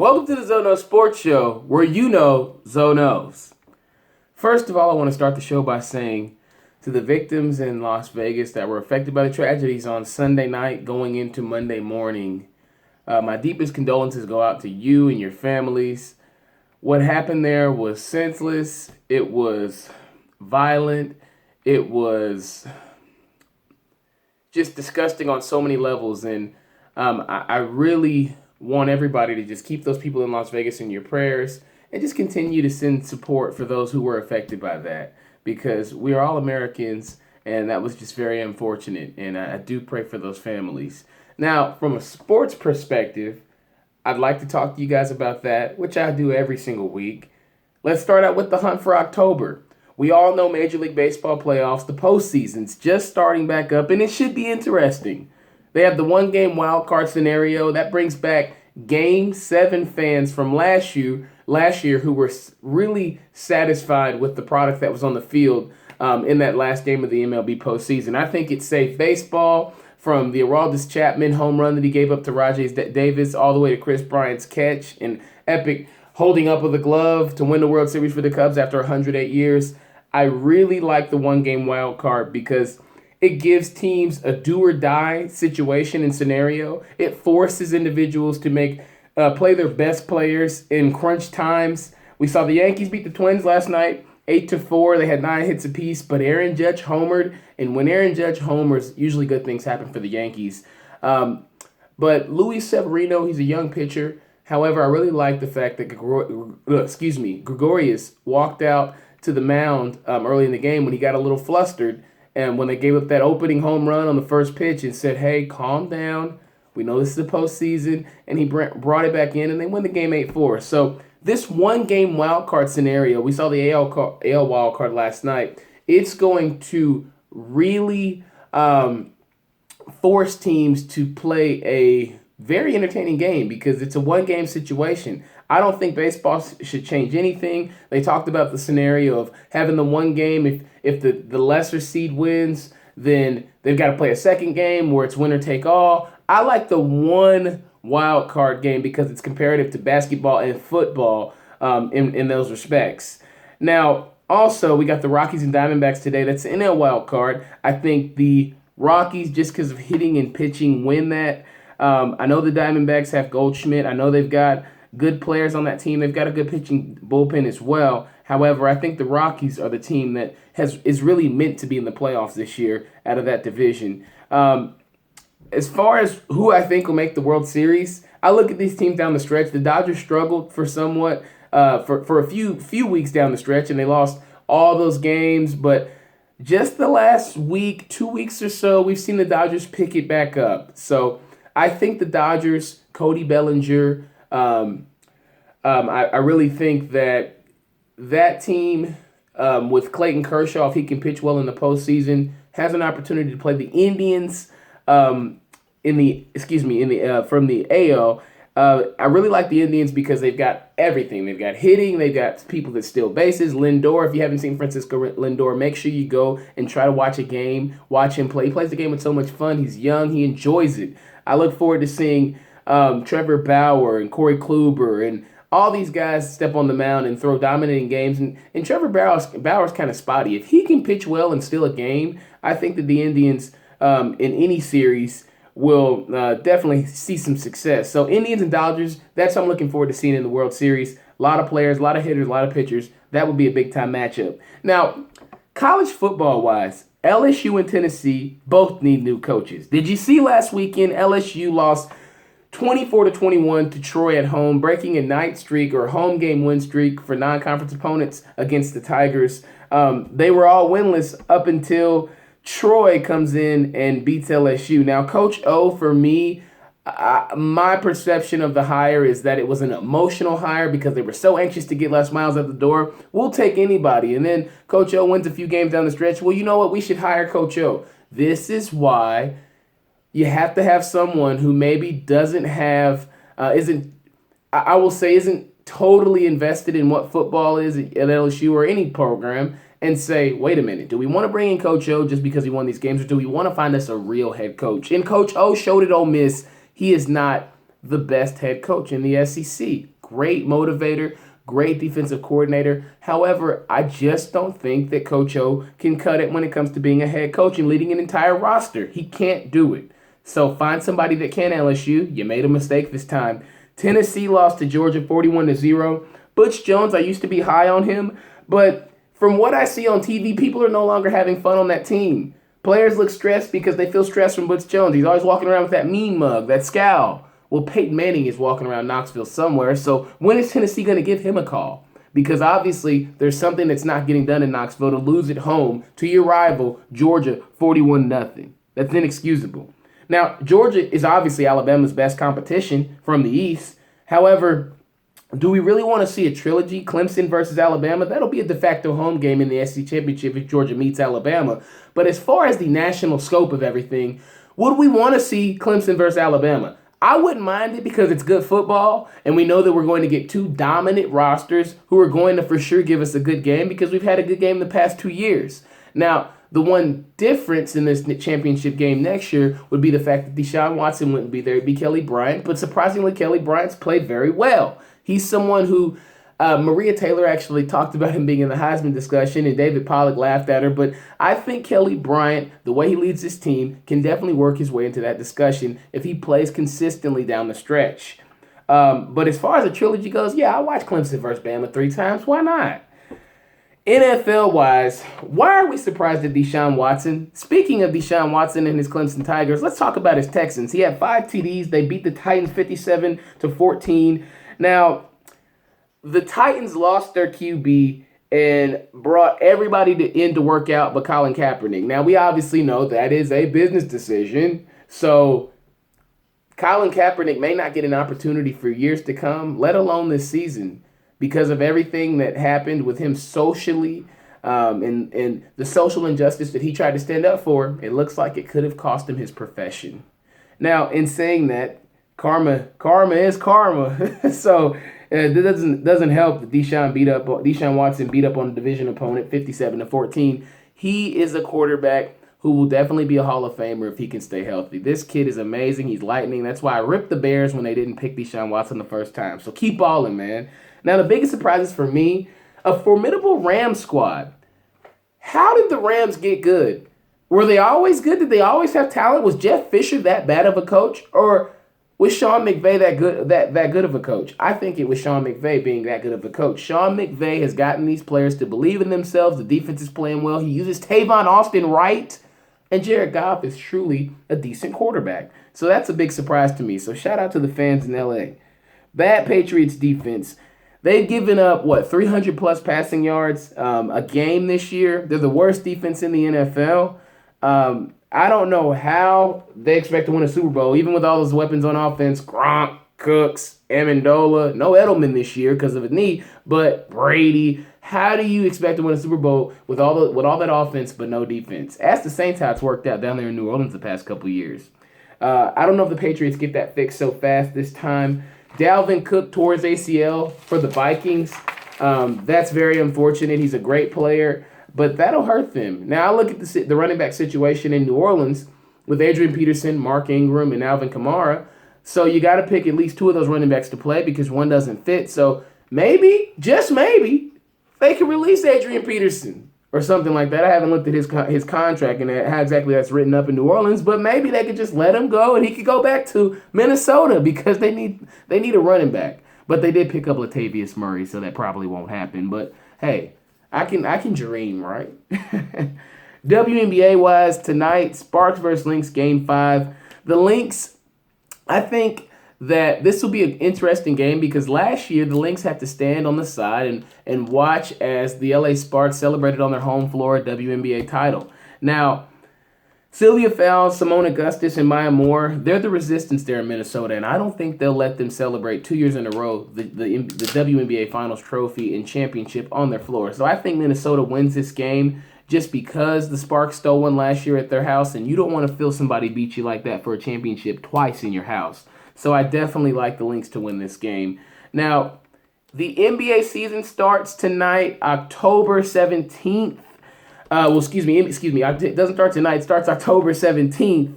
Welcome to the Zono Sports Show, where you know Zonos. First of all, I want to start the show by saying to the victims in Las Vegas that were affected by the tragedies on Sunday night going into Monday morning, my deepest condolences go out to you and your families. What happened there was senseless. It was violent. It was just disgusting on so many levels. And I really want everybody to just keep those people in Las Vegas in your prayers and just continue to send support for those who were affected by that, because we are all Americans and that was just very unfortunate. And I do pray for those families. Now, from a sports perspective, I'd like to talk to you guys about that, which I do every single week. Let's start out with the hunt for October. We all know Major League Baseball playoffs, the postseason's just starting back up, and it should be interesting. They have the one-game wild card scenario that brings back Game 7 fans from last year who were really satisfied with the product that was on the field in that last game of the MLB postseason. I think it saved baseball from the Aroldis Chapman home run that he gave up to Rajay Davis all the way to Chris Bryant's catch and epic holding up of the glove to win the World Series for the Cubs after 108 years. I really like the one-game wild card because it gives teams a do-or-die situation and scenario. It forces individuals to play their best players in crunch times. We saw the Yankees beat the Twins last night, 8-4. They had 9 hits apiece, but Aaron Judge homered. And when Aaron Judge homers, usually good things happen for the Yankees. But Luis Severino, he's a young pitcher. However, I really like the fact that Gregorius walked out to the mound early in the game when he got a little flustered. And when they gave up that opening home run on the first pitch and said, hey, calm down. We know this is the postseason. And he brought it back in, and they win the game 8-4. So this one-game wild card scenario, we saw the AL wild card last night. It's going to really force teams to play a very entertaining game because it's a one-game situation. I don't think baseball should change anything. They talked about the scenario of having the one game. If the lesser seed wins, then they've got to play a second game where it's winner take all. I like the one wild card game because it's comparative to basketball and football in those respects. Now, also, we got the Rockies and Diamondbacks today. That's the NL wild card. I think the Rockies, just because of hitting and pitching, win that. I know the Diamondbacks have Goldschmidt. I know they've got good players on that team. They've got a good pitching bullpen as well. However, I think the Rockies are the team that is really meant to be in the playoffs this year out of that division. As far as who I think will make the World Series, I look at these teams down the stretch. The Dodgers struggled for somewhat for a few weeks down the stretch, and they lost all those games. But just the last week, 2 weeks or so, we've seen the Dodgers pick it back up. So I think the Dodgers, Cody Bellinger, I really think that team with Clayton Kershaw, if he can pitch well in the postseason, has an opportunity to play the Indians from the AL. I really like the Indians because they've got everything. They've got hitting. They've got people that steal bases. Lindor, if you haven't seen Francisco Lindor, make sure you go and try to watch a game. Watch him play. He plays the game with so much fun. He's young. He enjoys it. I look forward to seeing Trevor Bauer and Corey Kluber and all these guys step on the mound and throw dominating games. And Trevor Bauer's kind of spotty. If he can pitch well and steal a game, I think that the Indians in any series will definitely see some success. So Indians and Dodgers, that's what I'm looking forward to seeing in the World Series. A lot of players, a lot of hitters, a lot of pitchers. That would be a big-time matchup. Now, college football-wise, LSU and Tennessee both need new coaches. Did you see last weekend LSU lost 24-21 to Troy at home, breaking a night streak or home game win streak for non-conference opponents against the Tigers? They were all winless up until Troy comes in and beats LSU. Now, Coach O, for me, my perception of the hire is that it was an emotional hire because they were so anxious to get Les Miles at the door. We'll take anybody. And then Coach O wins a few games down the stretch. Well, you know what? We should hire Coach O. This is why you have to have someone who maybe doesn't have, isn't totally invested in what football is at LSU or any program, and say, wait a minute, do we want to bring in Coach O just because he won these games, or do we want to find us a real head coach? And Coach O showed at Ole Miss he is not the best head coach in the SEC. Great motivator, great defensive coordinator. However, I just don't think that Coach O can cut it when it comes to being a head coach and leading an entire roster. He can't do it. So find somebody that can. LSU. You made a mistake this time. Tennessee lost to Georgia 41-0. Butch Jones, I used to be high on him, but from what I see on TV, people are no longer having fun on that team. Players look stressed because they feel stressed from Butch Jones. He's always walking around with that mean mug, that scowl. Well, Peyton Manning is walking around Knoxville somewhere, so when is Tennessee going to give him a call? Because obviously there's something that's not getting done in Knoxville to lose at home to your rival, Georgia, 41-0. That's inexcusable. Now, Georgia is obviously Alabama's best competition from the East. However, do we really want to see a trilogy, Clemson versus Alabama? That'll be a de facto home game in the SEC Championship if Georgia meets Alabama. But as far as the national scope of everything, would we want to see Clemson versus Alabama? I wouldn't mind it because it's good football, and we know that we're going to get two dominant rosters who are going to for sure give us a good game because we've had a good game the past 2 years. Now, the one difference in this championship game next year would be the fact that Deshaun Watson wouldn't be there. It'd be Kelly Bryant, but surprisingly, Kelly Bryant's played very well. He's someone who Maria Taylor actually talked about him being in the Heisman discussion, and David Pollack laughed at her. But I think Kelly Bryant, the way he leads his team, can definitely work his way into that discussion if he plays consistently down the stretch. But as far as the trilogy goes, yeah, I watched Clemson versus Bama 3 times. Why not? NFL-wise, why are we surprised at Deshaun Watson? Speaking of Deshaun Watson and his Clemson Tigers, let's talk about his Texans. He had 5 TDs. They beat the Titans 57-14. Now, the Titans lost their QB and brought everybody in to work out but Colin Kaepernick. Now, we obviously know that is a business decision. So, Colin Kaepernick may not get an opportunity for years to come, let alone this season, because of everything that happened with him socially and the social injustice that he tried to stand up for. It looks like it could have cost him his profession. Now, in saying that, karma is karma. So it doesn't help that Deshaun Watson beat up on a division opponent 57-14. He is a quarterback who will definitely be a Hall of Famer if he can stay healthy. This kid is amazing. He's lightning. That's why I ripped the Bears when they didn't pick Deshaun Watson the first time. So keep balling, man. Now, the biggest surprises for me, a formidable Rams squad. How did the Rams get good? Were they always good? Did they always have talent? Was Jeff Fisher that bad of a coach? Or was Sean McVay that good of a coach? I think it was Sean McVay being that good of a coach. Sean McVay has gotten these players to believe in themselves. The defense is playing well. He uses Tavon Austin right. And Jared Goff is truly a decent quarterback. So that's a big surprise to me. So shout out to the fans in LA. Bad Patriots defense. They've given up, 300-plus passing yards a game this year. They're the worst defense in the NFL. I don't know how they expect to win a Super Bowl, even with all those weapons on offense. Gronk, Cooks, Amendola. No Edelman this year because of his knee, but Brady. How do you expect to win a Super Bowl with all that offense but no defense? Ask the Saints how it's worked out down there in New Orleans the past couple years. I don't know if the Patriots get that fixed so fast this time. Dalvin Cook tore his ACL for the Vikings. That's very unfortunate. He's a great player, but that'll hurt them. Now, I look at the running back situation in New Orleans with Adrian Peterson, Mark Ingram, and Alvin Kamara. So you got to pick at least 2 of those running backs to play because one doesn't fit. So maybe, just maybe, they can release Adrian Peterson or something like that. I haven't looked at his contract and how exactly that's written up in New Orleans, but maybe they could just let him go and he could go back to Minnesota because they need a running back. But they did pick up Latavius Murray, so that probably won't happen. But hey, I can dream, right? WNBA wise tonight, Sparks versus Lynx game 5. The Lynx, I think that this will be an interesting game because last year the Lynx had to stand on the side and watch as the LA Sparks celebrated on their home floor a WNBA title. Now, Sylvia Fowles, Simone Augustus, and Maya Moore, they're the resistance there in Minnesota, and I don't think they'll let them celebrate 2 years in a row the WNBA Finals trophy and championship on their floor. So I think Minnesota wins this game just because the Sparks stole one last year at their house, and you don't want to feel somebody beat you like that for a championship twice in your house. So I definitely like the Lynx to win this game. Now, the NBA season starts tonight, October 17th. Excuse me. It doesn't start tonight. It starts October 17th.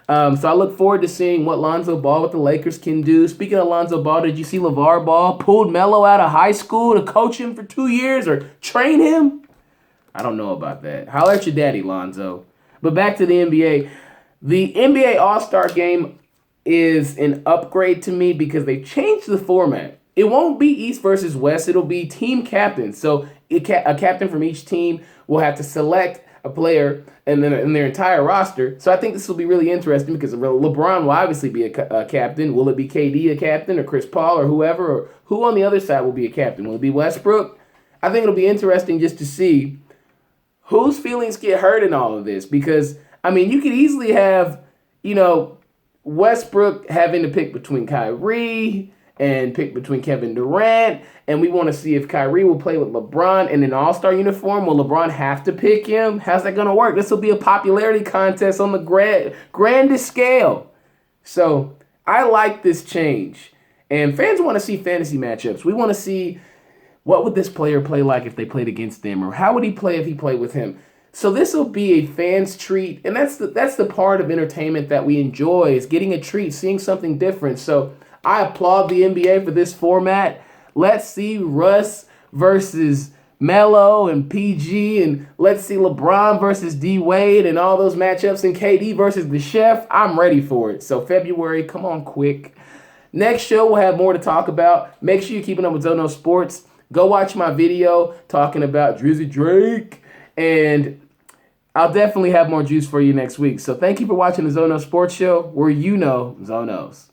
So I look forward to seeing what Lonzo Ball with the Lakers can do. Speaking of Lonzo Ball, did you see LeVar Ball pulled Melo out of high school to coach him for 2 years or train him? I don't know about that. Holler at your daddy, Lonzo. But back to the NBA. The NBA All-Star Game is an upgrade to me because they changed the format. It won't be East versus West. It'll be team captains. So a captain from each team will have to select a player and then in their entire roster. So I think this will be really interesting because LeBron will obviously be a captain. Will it be KD a captain or Chris Paul or whoever? Or who on the other side will be a captain? Will it be Westbrook? I think it'll be interesting just to see whose feelings get hurt in all of this. Because, I mean, you could easily have, Westbrook having to pick between Kyrie and pick between Kevin Durant, and we want to see if Kyrie will play with LeBron in an all-star uniform. Will LeBron have to pick him? How's that going to work? This will be a popularity contest on the grandest scale. So I like this change. And fans want to see fantasy matchups. We want to see what would this player play like if they played against them, or how would he play if he played with him. So this will be a fan's treat, and that's the part of entertainment that we enjoy, is getting a treat, seeing something different. So I applaud the NBA for this format. Let's see Russ versus Melo and PG, and let's see LeBron versus D Wade and all those matchups, and KD versus the Chef. I'm ready for it. So February, come on quick. Next show, we'll have more to talk about. Make sure you're keeping up with Zono Sports. Go watch my video talking about Drizzy Drake, and I'll definitely have more juice for you next week. So thank you for watching the Zono Sports Show, where Zonos.